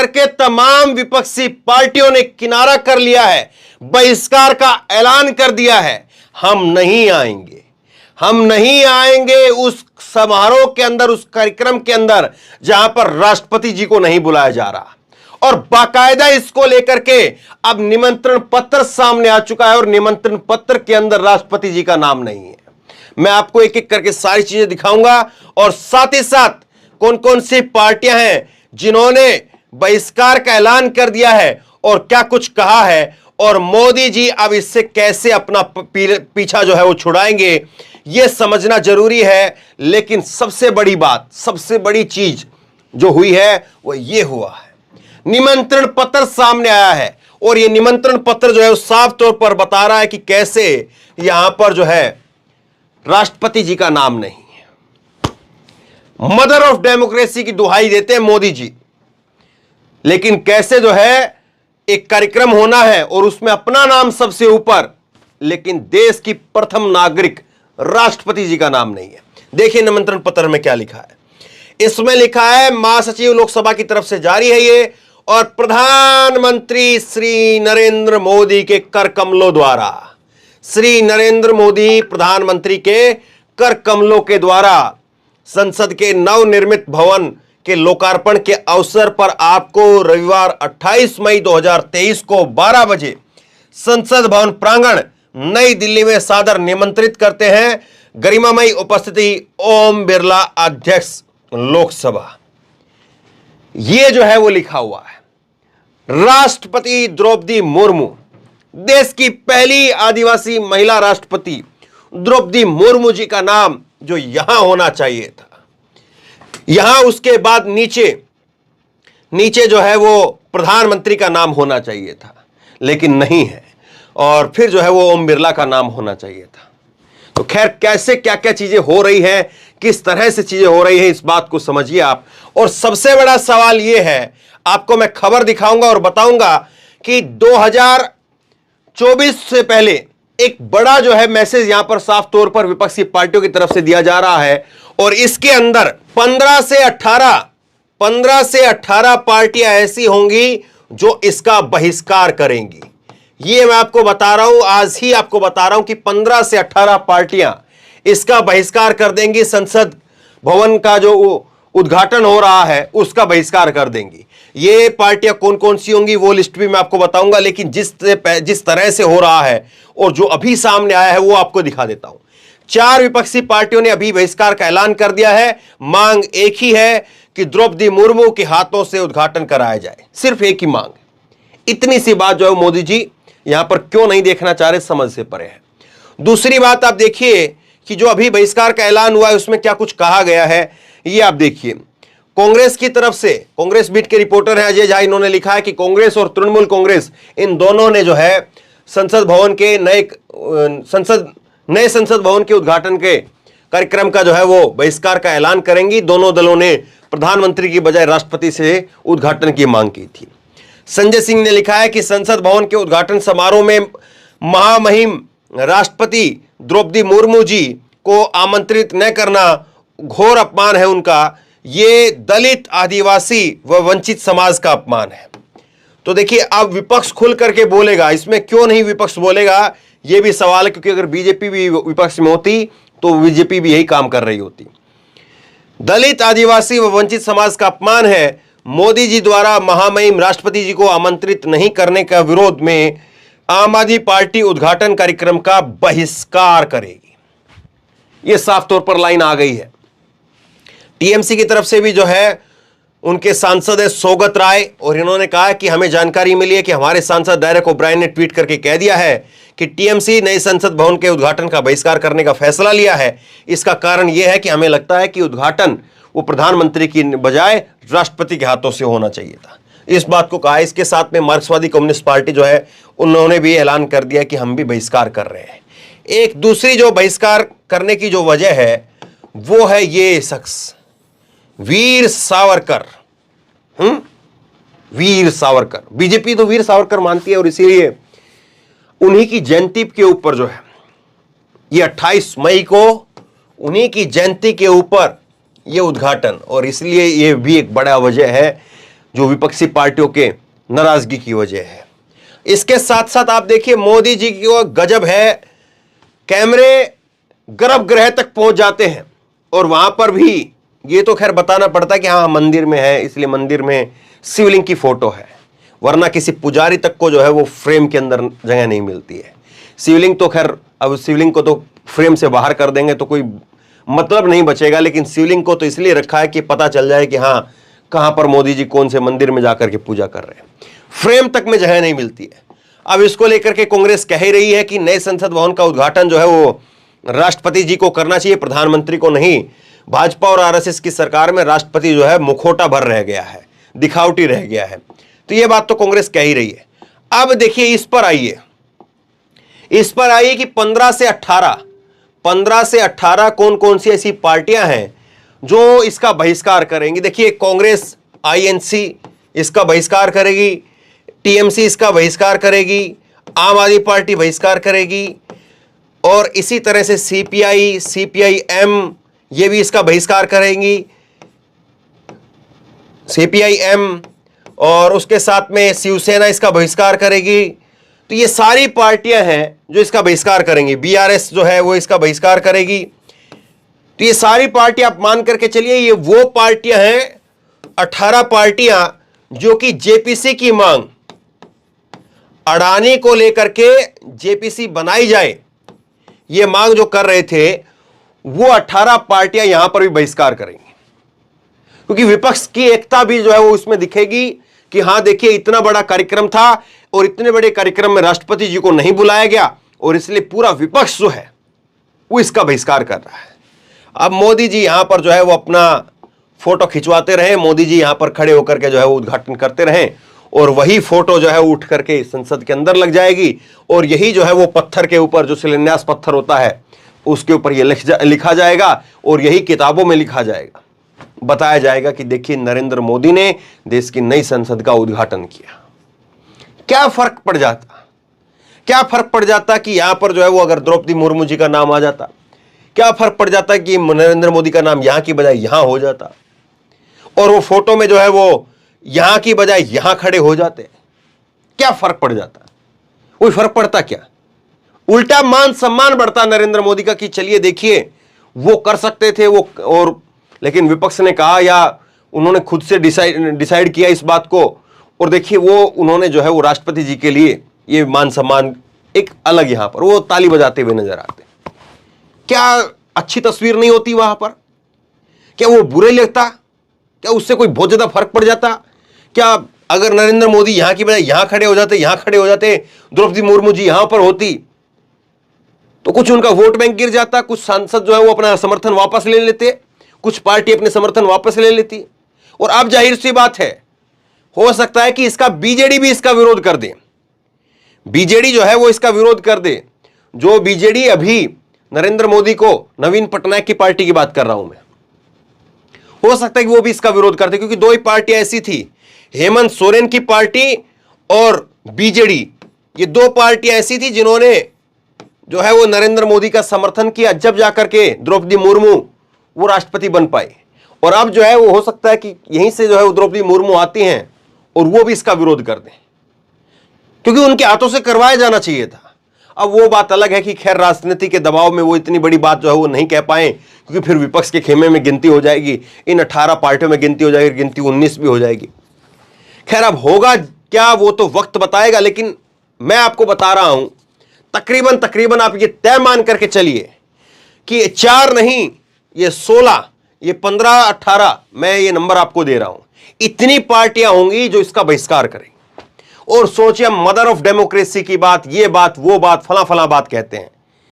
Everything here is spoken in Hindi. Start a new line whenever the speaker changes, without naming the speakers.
लेकर के तमाम विपक्षी पार्टियों ने किनारा कर लिया है, बहिष्कार का ऐलान कर दिया है। हम नहीं आएंगे, हम नहीं आएंगे उस समारोह के अंदर, उस कार्यक्रम के अंदर जहां पर राष्ट्रपति जी को नहीं बुलाया जा रहा। और बाकायदा इसको लेकर के अब निमंत्रण पत्र सामने आ चुका है और निमंत्रण पत्र के अंदर राष्ट्रपति जी का नाम नहीं है। मैं आपको एक एक करके सारी चीजें दिखाऊंगा और साथ ही साथ कौन कौन सी पार्टियां हैं जिन्होंने बहिष्कार का ऐलान कर दिया है और क्या कुछ कहा है, और मोदी जी अब इससे कैसे अपना पीछा जो है वो छुड़ाएंगे, यह समझना जरूरी है। लेकिन सबसे बड़ी बात, सबसे बड़ी चीज जो हुई है वो ये हुआ है, निमंत्रण पत्र सामने आया है और यह निमंत्रण पत्र जो है वो साफ तौर पर बता रहा है कि कैसे यहां पर जो है राष्ट्रपति जी का नाम नहीं है। मदर ऑफ डेमोक्रेसी की दुहाई देते हैं मोदी जी, लेकिन कैसे जो है एक कार्यक्रम होना है और उसमें अपना नाम सबसे ऊपर, लेकिन देश की प्रथम नागरिक राष्ट्रपति जी का नाम नहीं है। देखिए निमंत्रण पत्र में क्या लिखा है। इसमें लिखा है, महासचिव लोकसभा की तरफ से जारी है ये, और प्रधानमंत्री श्री नरेंद्र मोदी के कर कमलों द्वारा, श्री नरेंद्र मोदी प्रधानमंत्री के कर कमलों के द्वारा संसद के नवनिर्मित भवन के लोकार्पण के अवसर पर आपको रविवार 28 मई 2023 को 12 बजे संसद भवन प्रांगण नई दिल्ली में सादर निमंत्रित करते हैं। गरिमामयी उपस्थिति ओम बिरला अध्यक्ष लोकसभा। यह जो है वो लिखा हुआ है। राष्ट्रपति द्रौपदी मुर्मू, देश की पहली आदिवासी महिला राष्ट्रपति द्रौपदी मुर्मू जी का नाम जो यहां होना चाहिए था, यहां उसके बाद नीचे जो है वो प्रधानमंत्री का नाम होना चाहिए था, लेकिन नहीं है। और फिर जो है वो ओम बिरला का नाम होना चाहिए था। तो खैर कैसे क्या क्या चीजें हो रही हैं, किस तरह से चीजें हो रही हैं, इस बात को समझिए आप। और सबसे बड़ा सवाल यह है, आपको मैं खबर दिखाऊंगा और बताऊंगा कि 2024 से पहले एक बड़ा जो है मैसेज यहां पर साफ तौर पर विपक्षी पार्टियों की तरफ से दिया जा रहा है, और इसके अंदर 15 से 18 पार्टियां ऐसी होंगी जो इसका बहिष्कार करेंगी। ये मैं आपको बता रहा हूं, आज ही आपको बता रहा हूं कि 15 से 18 पार्टियां इसका बहिष्कार कर देंगी। संसद भवन का जो उद्घाटन हो रहा है उसका बहिष्कार कर देंगी। ये पार्टियां कौन कौन सी होंगी वो लिस्ट भी मैं आपको बताऊंगा, लेकिन जिस तरह से हो रहा है और जो अभी सामने आया है वो आपको दिखा देता हूं। 4 विपक्षी पार्टियों ने अभी बहिष्कार का ऐलान कर दिया है। मांग एक ही है कि द्रौपदी मुर्मू के हाथों से उद्घाटन कराया जाए, सिर्फ एक ही मांग। इतनी सी बात जो है मोदी जी यहां पर क्यों नहीं देखना चाह रहे, समझ से परे है। दूसरी बात आप देखिए कि जो अभी बहिष्कार का ऐलान हुआ है उसमें क्या कुछ कहा गया है, ये आप देखिए। कांग्रेस की तरफ से, कांग्रेस बीट के रिपोर्टर हैं अजय झा, इन्होंने लिखा है कि कांग्रेस और तृणमूल कांग्रेस इन दोनों ने जो है संसद भवन के नए संसद भवन के उद्घाटन के कार्यक्रम का जो है वो बहिष्कार का ऐलान करेंगी। दोनों दलों ने प्रधानमंत्री की बजाय राष्ट्रपति से उद्घाटन की मांग की थी। संजय सिंह ने लिखा है कि संसद भवन के उद्घाटन समारोह में महामहिम राष्ट्रपति द्रौपदी मुर्मू जी को आमंत्रित न करना घोर अपमान है उनका। ये दलित, आदिवासी व वंचित समाज का अपमान है। तो देखिए अब विपक्ष खुल करके बोलेगा, इसमें क्यों नहीं विपक्ष बोलेगा, यह भी सवाल है, क्योंकि अगर बीजेपी भी विपक्ष में होती तो बीजेपी भी यही काम कर रही होती। दलित, आदिवासी व वंचित समाज का अपमान है। मोदी जी द्वारा महामहिम राष्ट्रपति जी को आमंत्रित नहीं करने का विरोध में आम आदमी पार्टी उद्घाटन कार्यक्रम का बहिष्कार करेगी। यह साफ तौर पर लाइन आ गई है। टीएमसी की तरफ से भी जो है उनके सांसद है सौगत राय, और इन्होंने कहा कि हमें जानकारी मिली है कि हमारे सांसद डेरेक ओब्रायन ने ट्वीट करके कह दिया है कि टीएमसी नए संसद भवन के उद्घाटन का बहिष्कार करने का फैसला लिया है। इसका कारण यह है कि हमें लगता है कि उद्घाटन वो प्रधानमंत्री की बजाय राष्ट्रपति के हाथों से होना चाहिए था। इस बात को कहा। इसके साथ में मार्क्सवादी कम्युनिस्ट पार्टी जो है उन्होंने भी ऐलान कर दिया कि हम भी बहिष्कार कर रहे हैं। एक दूसरी जो बहिष्कार करने की जो वजह है वो है ये शख्स वीर सावरकर। वीर सावरकर, बीजेपी तो वीर सावरकर मानती है और इसीलिए उन्हीं की जयंती के ऊपर जो है ये 28 मई को उन्हीं की जयंती के ऊपर ये उद्घाटन, और इसलिए ये भी एक बड़ा वजह है। जो विपक्षी पार्टियों के नाराजगी की वजह है। इसके साथ साथ आप देखिए मोदी जी की वो गजब है, कैमरे गर्भगृह तक पहुंच जाते हैं और वहां पर भी ये तो खैर बताना पड़ता है कि हाँ मंदिर में है, इसलिए मंदिर में शिवलिंग की फोटो है, वरना किसी पुजारी तक को जो है वो फ्रेम के अंदर जगह नहीं मिलती है। शिवलिंग तो खैर अब शिवलिंग को तो फ्रेम से बाहर कर देंगे तो कोई मतलब नहीं बचेगा, लेकिन शिवलिंग को तो इसलिए रखा है कि पता चल जाए कि हाँ कहां पर मोदी जी कौन से मंदिर में जाकर के पूजा कर रहे हैं। फ्रेम तक में जगह नहीं मिलती है। अब इसको लेकर के कांग्रेस कह ही रही है कि नए संसद भवन का उद्घाटन जो है वो राष्ट्रपति जी को करना चाहिए, प्रधानमंत्री को नहीं। भाजपा और आरएसएस की सरकार में राष्ट्रपति जो है मुखौटा भर रह गया है, दिखावटी रह गया है। तो यह बात तो कांग्रेस कह ही रही है। अब देखिए इस पर आइए कि 15 से 18 कौन कौन सी ऐसी पार्टियां हैं जो इसका बहिष्कार करेंगी। देखिए कांग्रेस आईएनसी इसका बहिष्कार करेगी, टीएमसी इसका बहिष्कार करेगी, आम आदमी पार्टी बहिष्कार करेगी और इसी तरह से सीपीआई, सीपीआईएम ये भी इसका बहिष्कार करेंगी, सीपीआईएम, और उसके साथ में शिवसेना इसका बहिष्कार करेगी। तो ये सारी पार्टियां हैं जो इसका बहिष्कार करेंगी। बीआरएस जो है वो इसका बहिष्कार करेगी। तो ये सारी पार्टियां आप मान करके चलिए ये वो पार्टियां हैं, 18 पार्टियां जो कि जेपीसी की मांग, अडानी को लेकर के जेपीसी बनाई जाए, ये मांग जो कर रहे थे वो 18 पार्टियां यहां पर भी बहिष्कार करेंगी। क्योंकि विपक्ष की एकता भी जो है वो उसमें दिखेगी कि हां देखिए इतना बड़ा कार्यक्रम था और इतने बड़े कार्यक्रम में राष्ट्रपति जी को नहीं बुलाया गया और इसलिए पूरा विपक्ष जो है वो इसका बहिष्कार कर रहा है। अब मोदी जी यहां पर जो है वो अपना फोटो खिंचवाते रहे, मोदी जी यहां पर खड़े होकर के जो है वो उद्घाटन करते रहें और वही फोटो जो है उठ करके संसद के अंदर लग जाएगी और यही जो है वो पत्थर के ऊपर जो शिलान्यास पत्थर होता है उसके ऊपर ये लिखा जाएगा और यही किताबों में लिखा जाएगा, बताया जाएगा कि देखिए नरेंद्र मोदी ने देश की नई संसद का उद्घाटन किया। क्या फर्क पड़ जाता कि यहां पर जो है वो अगर द्रौपदी मुर्मू जी का नाम आ जाता, क्या फर्क पड़ जाता कि नरेंद्र मोदी का नाम यहां की बजाय यहां हो जाता और वो फोटो में जो है वो यहां की बजाय यहां खड़े हो जाते, क्या फर्क पड़ जाता? कोई फर्क पड़ता क्या? उल्टा मान सम्मान बढ़ता नरेंद्र मोदी का कि चलिए देखिए वो कर सकते थे वो, और लेकिन विपक्ष ने कहा या उन्होंने खुद से डिसाइड किया इस बात को और देखिए वो उन्होंने जो है वो राष्ट्रपति जी के लिए ये मान सम्मान एक अलग यहां पर वो ताली बजाते हुए नजर आते। क्या अच्छी तस्वीर नहीं होती वहां पर? क्या वो बुरे लगता? क्या उससे कोई बहुत ज्यादा फर्क पड़ जाता? क्या अगर नरेंद्र मोदी यहां की बजाय यहां खड़े हो जाते, द्रौपदी मुर्मू जी यहां पर होती तो कुछ उनका वोट बैंक गिर जाता, कुछ सांसद जो है वो अपना समर्थन वापस ले लेते, कुछ पार्टी अपने समर्थन वापस ले लेती। और अब जाहिर सी बात है, हो सकता है कि इसका बीजेडी भी इसका विरोध कर दे, बीजेडी जो है वो इसका विरोध कर दे। जो बीजेडी अभी नरेंद्र मोदी को, नवीन पटनायक की पार्टी की बात कर रहा हूं मैं, हो सकता है कि वो भी इसका विरोध करते, क्योंकि दो ही पार्टियां ऐसी थी, हेमंत सोरेन की पार्टी और बीजेडी, ये दो पार्टियां ऐसी थी जिन्होंने जो है वो नरेंद्र मोदी का समर्थन किया, जब जाकर के द्रौपदी मुर्मू वो राष्ट्रपति बन पाए। और अब जो है वो हो सकता है कि यहीं से जो है वो द्रौपदी मुर्मू आती हैं और वो भी इसका विरोध कर दें, क्योंकि उनके हाथों से करवाया जाना चाहिए था। अब वो बात अलग है कि खैर राजनीति के दबाव में वो इतनी बड़ी बात जो है वो नहीं कह पाए, क्योंकि फिर विपक्ष के खेमे में गिनती हो जाएगी, इन 18 पार्टियों में गिनती हो जाएगी, गिनती 19 भी हो जाएगी। खैर अब होगा क्या वो तो वक्त बताएगा, लेकिन मैं आपको बता रहा हूं तकरीबन आप ये तय मान करके चलिए कि 4 नहीं, ये 16, ये 15, 18, मैं ये नंबर आपको दे रहा हूं, इतनी पार्टियां होंगी जो इसका बहिष्कार करेंगी। और सोचिए मदर ऑफ डेमोक्रेसी की बात, ये बात वो बात, फला फला बात कहते हैं,